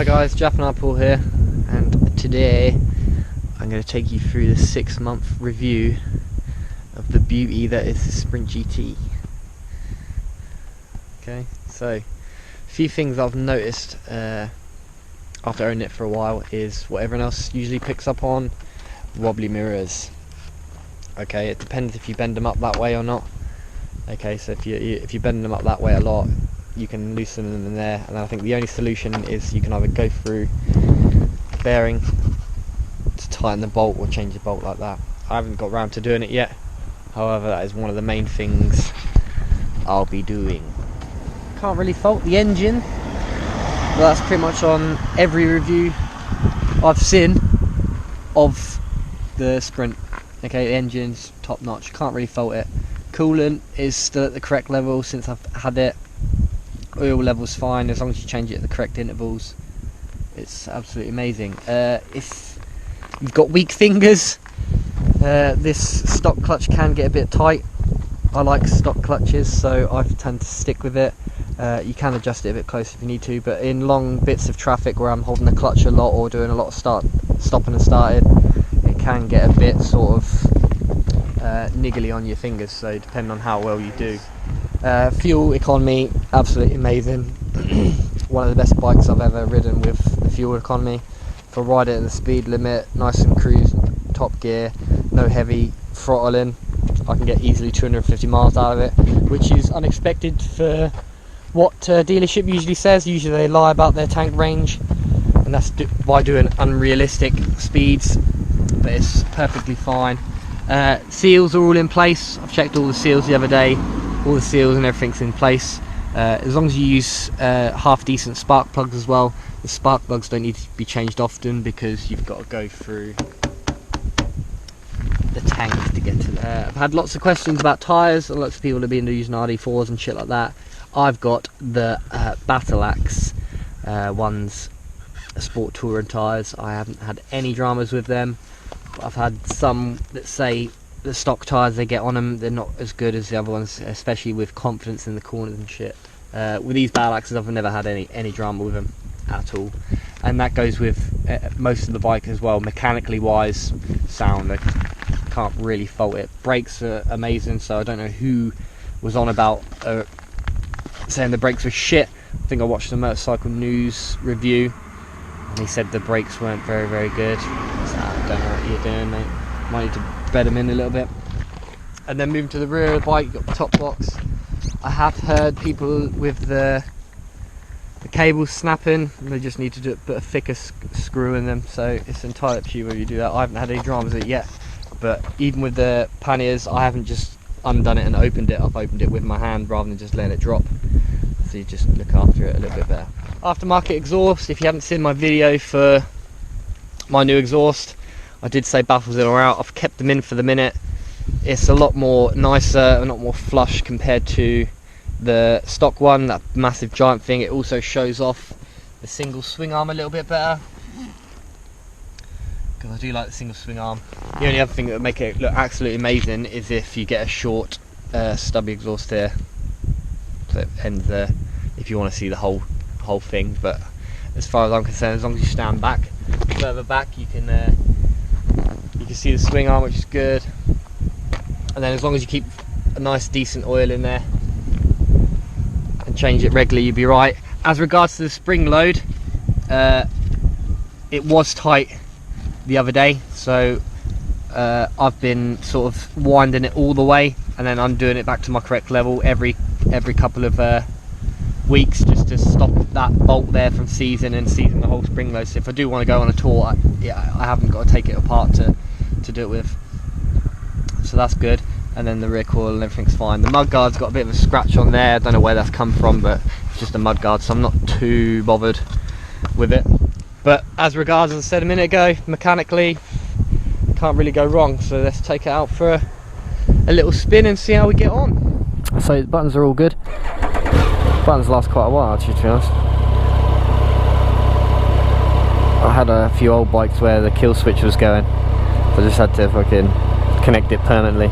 Hi guys, jafnhaarpall here, and today I'm going to take you through the 6-month review of the beauty that is the Sprint GT. Okay, so a few things I've noticed after owning it for a while is what everyone else usually picks up on: wobbly mirrors. Okay, it depends if you bend them up that way or not. Okay, so if you bend them up that way a lot, you can loosen them in there, and I think the only solution is you can either go through the bearing to tighten the bolt or change the bolt like that. I haven't got round to doing it yet, however that is one of the main things I'll be doing. Can't really fault the engine, but that's pretty much on every review I've seen of the Sprint. Okay, the engine's top notch, can't really fault it. Coolant is still at the correct level since I've had it. Oil level's fine as long as you change it at the correct intervals. It's absolutely amazing. If you've got weak fingers, this stock clutch can get a bit tight. I like stock clutches, so I tend to stick with it. You can adjust it a bit closer if you need to, but in long bits of traffic where I'm holding the clutch a lot or doing a lot of stopping and starting, it can get a bit sort of niggly on your fingers, so depending on how well you do. Fuel economy, absolutely amazing. One of the best bikes I've ever ridden with the fuel economy. If I ride it at the speed limit, nice and cruise, top gear, no heavy throttling, I can get easily 250 miles out of it, which is unexpected for what dealership usually says. Usually they lie about their tank range, and that's by doing unrealistic speeds, but it's perfectly fine. Seals are all in place. I've checked all the seals the other day. All the seals and everything's in place. As long as you use half decent spark plugs as well. The spark plugs don't need to be changed often because you've got to go through the tank to get to there. I've had lots of questions about tyres, and lots of people have been using RD4s and shit like that. I've got the Battle Axe ones, Sport Touring tyres. I haven't had any dramas with them. But I've had some that say the stock tyres they get on them, they're not as good as the other ones, especially with confidence in the corners and shit. With these Battle Axes, I've never had any drama with them at all, and that goes with most of the bike as well. Mechanically wise, sound, I can't really fault it. Brakes are amazing, so I don't know who was on about saying the brakes were shit. I think I watched the Motorcycle News review and he said the brakes weren't very good. So I don't know what you're doing, mate. Might need to bed them in a little bit. And then moving to the rear of the bike, you've got the top box. I have heard people with the cables snapping, they just need to put a thicker screw in them, so it's entirely up to you whether you do that. I haven't had any dramas with it yet, but even with the panniers, I haven't just undone it and opened it. I've opened it with my hand rather than just letting it drop, so you just look after it a little bit better. Aftermarket exhaust, if you haven't seen my video for my new exhaust, I did say baffles in or out. I've kept them in for the minute. It's a lot more nicer, a lot more flush compared to the stock one, that massive giant thing. It also shows off the single swing arm a little bit better, because I do like the single swing arm. The only other thing that would make it look absolutely amazing is if you get a short stubby exhaust here, so it ends there, if you want to see the whole thing. But as far as I'm concerned, as long as you stand back, further back, you can see the swing arm, which is good. And then as long as you keep a nice decent oil in there and change it regularly, you'll be right. As regards to the spring load, it was tight the other day, so I've been sort of winding it all the way and then undoing it back to my correct level every couple of weeks, just to stop that bolt there from seizing the whole spring load. So if I do want to go on a tour, I haven't got to take it apart to do it with, so that's good. And then the rear coil and everything's fine. The mudguard's got a bit of a scratch on there, I don't know where that's come from, but it's just a mudguard, so I'm not too bothered with it. But as regards, as I said a minute ago, mechanically can't really go wrong, so let's take it out for a little spin and see how we get on. So the buttons are all good. Buttons last quite a while actually, to be honest. I had a few old bikes where the kill switch was going, so I just had to fucking connect it permanently,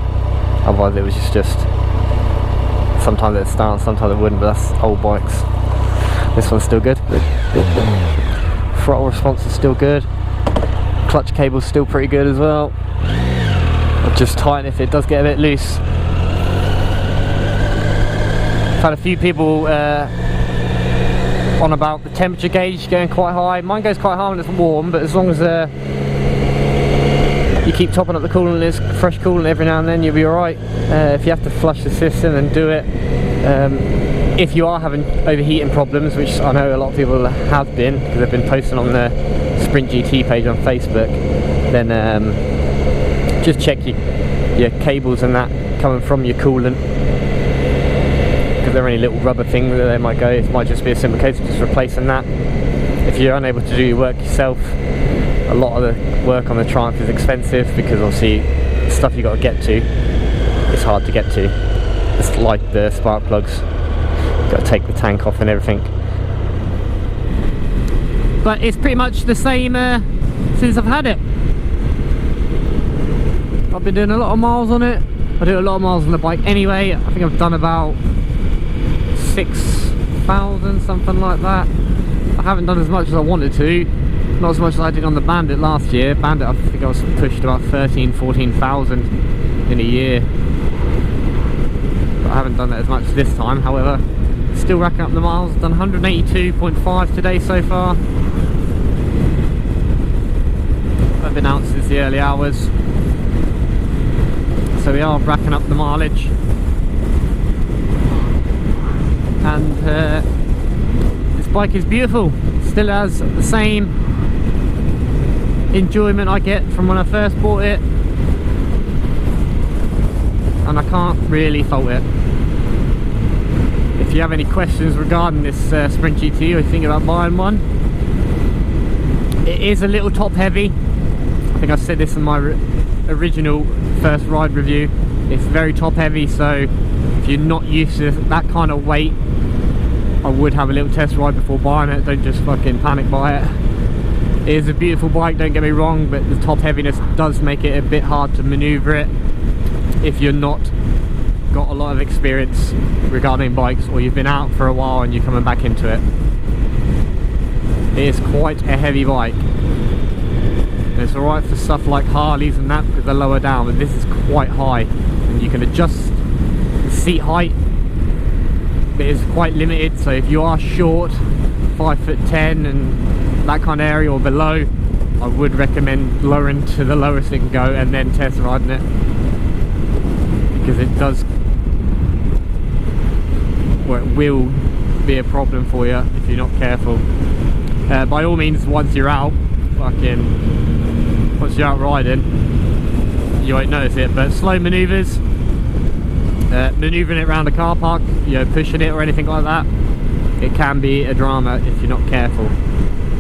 otherwise it was just sometimes it'd start, sometimes it wouldn't, but that's old bikes. This one's still good. Throttle response is still good. Clutch cable's still pretty good as well. I'll just tighten if it does get a bit loose. I've had a few people on about the temperature gauge going quite high. Mine goes quite high when it's warm, but as long as you keep topping up the coolant, there's fresh coolant every now and then, you'll be alright. If you have to flush the system, then do it. If you are having overheating problems, which I know a lot of people have been, because they've been posting on the Sprint GT page on Facebook, then just check your cables and that coming from your coolant, because there are any little rubber things that they might go. It might just be a simple case of just replacing that. If you're unable to do your work yourself, a lot of the work on the Triumph is expensive, because obviously the stuff you got to get to, it's hard to get to. It's like the spark plugs, got to take the tank off and everything. But it's pretty much the same since I've had it. I've been doing a lot of miles on it. I do a lot of miles on the bike anyway. I think I've done about 6,000, something like that. I haven't done as much as I wanted to. Not as much as I did on the Bandit last year. Bandit, I think I was pushed about 14,000 in a year. But I haven't done that as much this time. However, still racking up the miles. Done 182.5 today so far. I've been out since the early hours. So we are racking up the mileage. And this bike is beautiful. Still has the same enjoyment I get from when I first bought it, and I can't really fault it. If you have any questions regarding this Sprint GT, or you think about buying one, it is a little top heavy. I think I said this in my original first ride review. It's very top heavy, so if you're not used to that kind of weight, I would have a little test ride before buying it. Don't just fucking panic buy it. It is a beautiful bike, don't get me wrong, but the top heaviness does make it a bit hard to maneuver it if you're not got a lot of experience regarding bikes, or you've been out for a while and you're coming back into it. It is quite a heavy bike. It's alright for stuff like Harleys and that, because they're lower down, but this is quite high, and you can adjust the seat height, but it's quite limited. So if you are short, 5'10" and that kind of area or below, I would recommend lowering to the lowest it can go and then test riding it, because it does, or it will be a problem for you if you're not careful. By all means, once you're out riding, you won't notice it, but slow maneuvers, maneuvering it around a car park, you know, pushing it or anything like that, it can be a drama if you're not careful.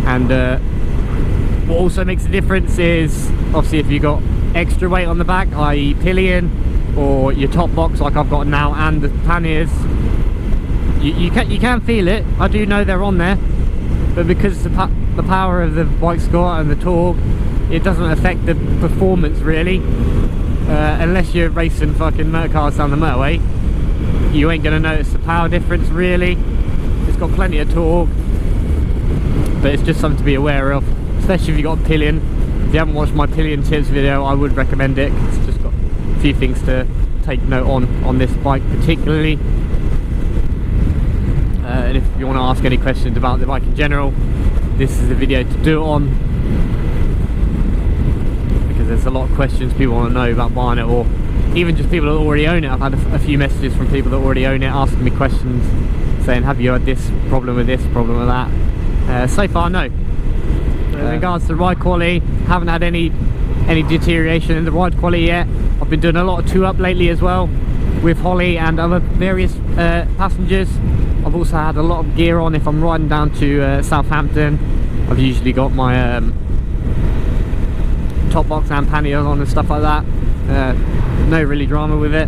And what also makes a difference is obviously if you've got extra weight on the back, i.e. pillion or your top box like I've got now, and the panniers, you can feel it. I do know they're on there, but because the power of the bike's got and the torque, it doesn't affect the performance really, unless you're racing fucking motor cars down the motorway. You ain't gonna notice the power difference really. It's got plenty of torque, but it's just something to be aware of, especially if you've got a pillion. If you haven't watched my pillion tips video, I would recommend it, 'cause it's just got a few things to take note on this bike particularly. And if you want to ask any questions about the bike in general, this is the video to do it on, because there's a lot of questions people want to know about buying it, or even just people that already own it. I've had a few messages from people that already own it asking me questions, saying, have you had this problem with this, problem with that? So far, no. In regards to ride quality, haven't had any deterioration in the ride quality yet. I've been doing a lot of two-up lately as well, with Holly and other various passengers. I've also had a lot of gear on if I'm riding down to Southampton. I've usually got my top box and panniers on and stuff like that. No really drama with it.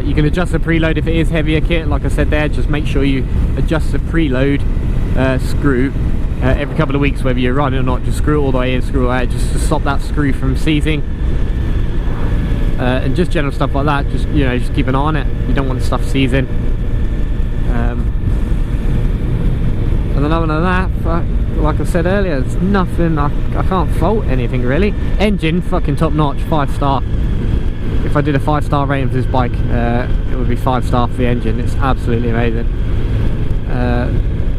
You can adjust the preload if it is heavier kit, like I said there. Just make sure you adjust the preload screw every couple of weeks, whether you're riding or not. Just screw it all the way in, screw it out, just to stop that screw from seizing. And just general stuff like that, just, you know, just keep an eye on it. You don't want stuff seizing. And then other than that, like I said earlier, there's nothing, I can't fault anything really. Engine, fucking top notch, 5-star. If I did a 5-star rating for this bike, it would be 5-star for the engine. It's absolutely amazing.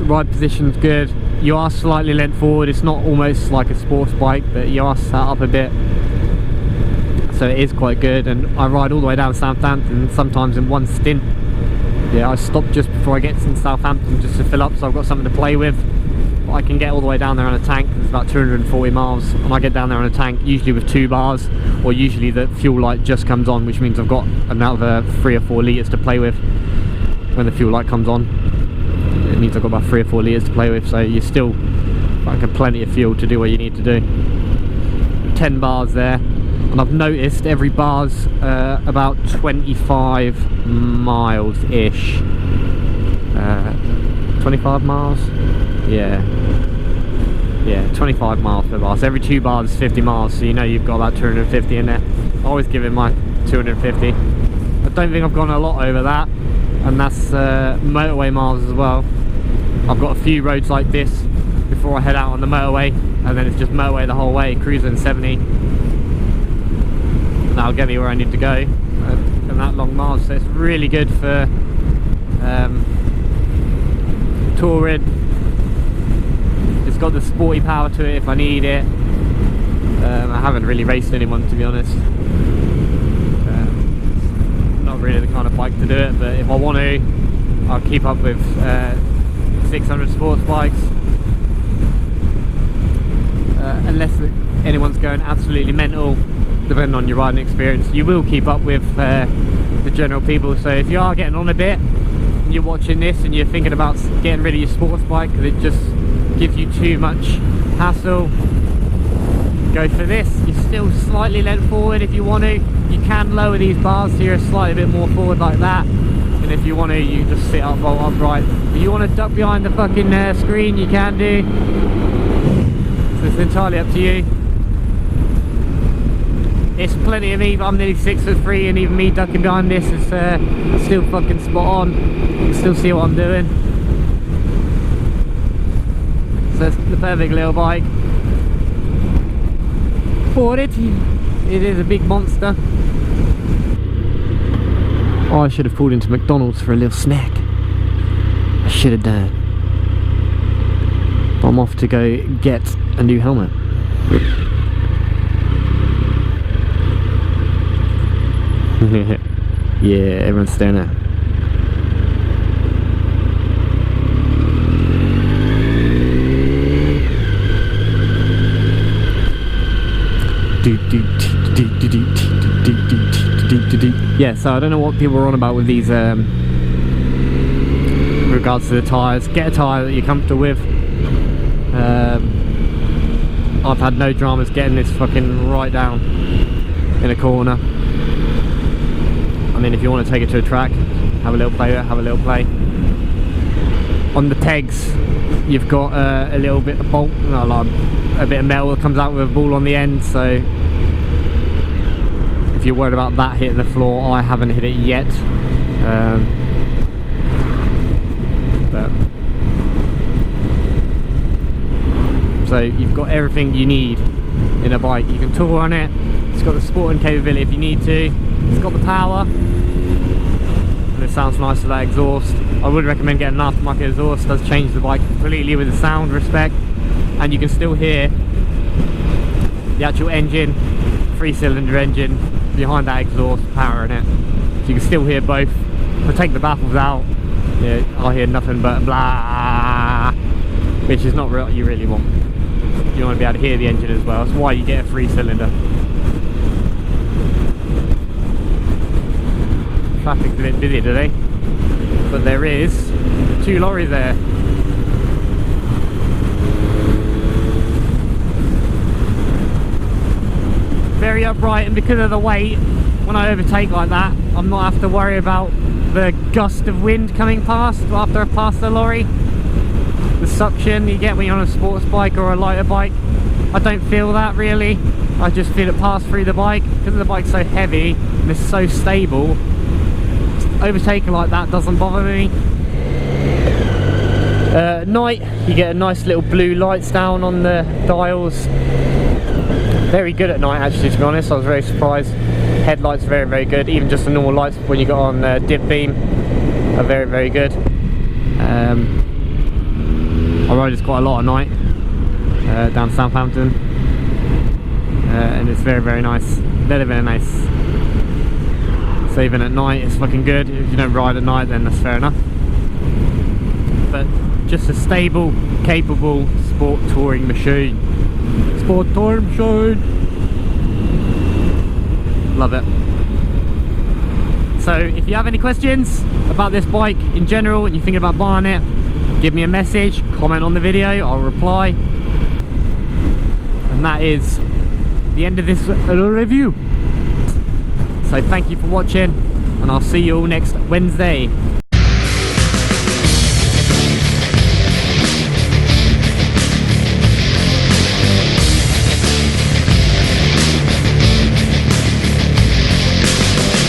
Ride position's good. You are slightly leant forward. It's not almost like a sports bike, but you are sat up a bit, so it is quite good. And I ride all the way down to Southampton, sometimes in one stint. Yeah, I stop just before I get to Southampton just to fill up, so I've got something to play with. But I can get all the way down there on a tank. It's about 240 miles, and I get down there on a tank usually with 2 bars, or usually the fuel light just comes on, which means I've got another 3 or 4 litres to play with when the fuel light comes on. It means I've got about 3 or 4 litres to play with, so you're still like plenty of fuel to do what you need to do. 10 bars there, and I've noticed every bar's about 25 miles ish. 25 miles? Yeah, 25 miles per bar. So every 2 bars is 50 miles, so you know you've got about 250 in there. I always give it my 250. I don't think I've gone a lot over that, and that's motorway miles as well. I've got a few roads like this before I head out on the motorway, and then it's just motorway the whole way, cruising 70. And that'll get me where I need to go, and that long miles. So it's really good for touring. It's got the sporty power to it if I need it. I haven't really raced anyone, to be honest. Not really the kind of bike to do it, but if I want to, I'll keep up with 600 sports bikes. Unless anyone's going absolutely mental, depending on your riding experience, you will keep up with the general people. So if you are getting on a bit, and you're watching this and you're thinking about getting rid of your sports bike because it just gives you too much hassle, go for this. You're still slightly leant forward if you want to. You can lower these bars so you're slightly bit more forward like that, and if you want to, you just sit up, bolt upright. If you want to duck behind the fucking screen, you can do. So it's entirely up to you. It's plenty of me, but I'm nearly 6'3", and even me ducking behind this is still fucking spot on. You can still see what I'm doing. So it's the perfect little bike for it. It is a big monster. Oh, I should have pulled into McDonald's for a little snack. I should have done. But I'm off to go get a new helmet. Yeah, everyone's staring at. Yeah, so I don't know what people are on about with these regards to the tyres. Get a tyre that you're comfortable with. I've had no dramas getting this fucking right down in a corner. I mean, if you want to take it to a track, have a little play with it, have a little play. On the pegs, you've got a little bit of bolt, like a bit of metal that comes out with a ball on the end, so if you're worried about that hitting the floor, I haven't hit it yet. So you've got everything you need in a bike. You can tour on it, it's got the sporting capability if you need to, it's got the power, and it sounds nice with that exhaust. I would recommend getting an aftermarket exhaust. It does change the bike completely with the sound respect, and you can still hear the actual engine, 3-cylinder engine behind that exhaust powering it, so you can still hear both. If I take the baffles out, yeah, I'll hear nothing but blah, which is not what you really want. You want to be able to hear the engine as well. That's why you get a 3-cylinder. Traffic's a bit busy today, but there is 2 lorries there. Very upright, and because of the weight, when I overtake like that, I'm not have to worry about the gust of wind coming past after I pass the lorry. The suction you get when you're on a sports bike or a lighter bike, I don't feel that really. I just feel it pass through the bike. Because the bike's so heavy and it's so stable, overtaking like that doesn't bother me. At night you get a nice little blue lights down on the dials. Very good at night actually, to be honest. I was very surprised. Headlights very, very good. Even just the normal lights when you got on dip beam are very, very good. I ride this quite a lot at night down Southampton, and it's very, very nice. Very, very nice. So even at night it's fucking good. If you don't ride at night then that's fair enough. But just a stable, capable sport touring machine. Sport touring machine. Love it. So if you have any questions about this bike in general and you're thinking about buying it, give me a message, comment on the video, I'll reply. And that is the end of this review. So thank you for watching, and I'll see you all next Wednesday.